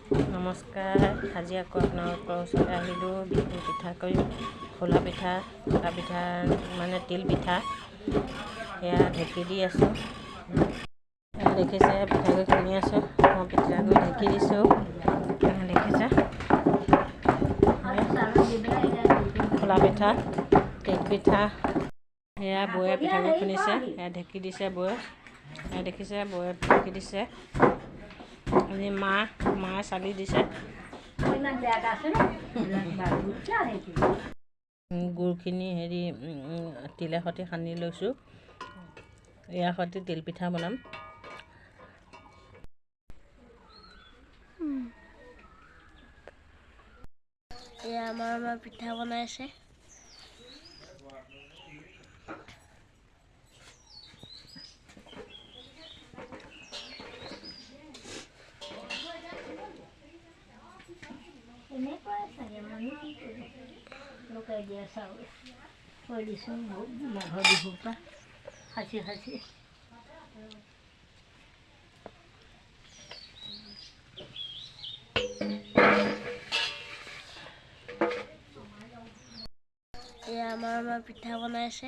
নমস্কাৰ। আজি আকৌ আপোনালোকৰ ওচৰলৈ আহিলোঁ বিহু পিঠা কৰি। খোলা পিঠা, পকা পিঠা মানে তিল পিঠা। সেয়া ঢেঁকী দি আছোঁ। দেখিছে পিঠাগুড়ি খুন্দি আছোঁ। মই পিঠাগুড়ি ঢেঁকী দিছোঁ। দেখিছে খোলা পিঠা, তিল পিঠা। সেয়া বৌয়ে পিঠাগুড়ি খুন্দিছে, সেয়া ঢেঁকী দিছে বৌয়ে। সেয়া দেখিছে বৌয়ে ঢেঁকী দিছে। আজি মায়ে চালি দিছে। গুড়খিনি তিলৰ সৈতে সানি লৈছোঁ। ইয়াৰ সৈতে তিল পিঠা বনাম। এয়া আমাৰ পিঠা বনাইছে। এনেকুৱাই চাগে মানুহ কি কৰিব লুকাই দিয়া চাউল থৈ দিছোঁ মাঘৰ বিহুৰ পৰা সাঁচি এয়া আমাৰ পিঠা বনাইছে।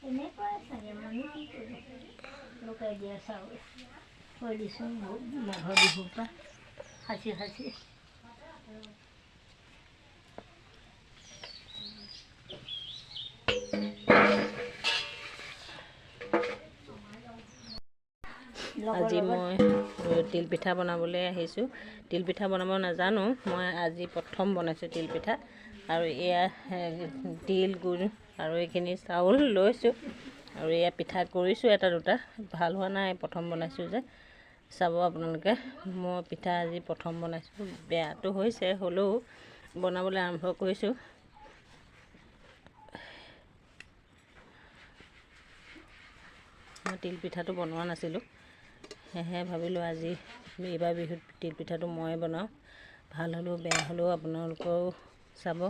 এনেকুৱাই চাগে মানুহ কি কৰিব লুকাই দিয়া চাউল থৈ দিছোঁ মাঘৰ বিহুৰ পৰা সাঁচি আজি মই তিল পিঠা বনাবলৈ আহিছোঁ। তিল পিঠা বনাব নাজানো, মই আজি প্ৰথম বনাইছোঁ তিল পিঠা। আৰু এয়া তিল গুড় আৰু এইখিনি চাউল লৈছোঁ আৰু এয়া পিঠা কৰিছোঁ এটা দুটা, ভাল হোৱা নাই, প্ৰথম বনাইছোঁ যে। চাব আপোনালোকে, মই পিঠা আজি প্ৰথম বনাইছোঁ। বেয়াটো হৈছে, হ'লেও বনাবলৈ আৰম্ভ কৰিছোঁ। মই তিল পিঠাটো বনোৱা নাছিলোঁ, সেয়েহে ভাবিলোঁ আজি এইবাৰ বিহুত তিল পিঠাটো ময়ে বনাওঁ। ভাল হ'লেও বেয়া হ'লেও আপোনালোকেও চাব।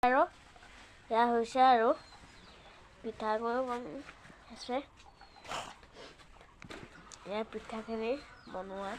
আৰু এয়া হৈছে আৰু পিঠাগুড়ি বনাইছে। এয়া পিঠাখিনি বনোৱা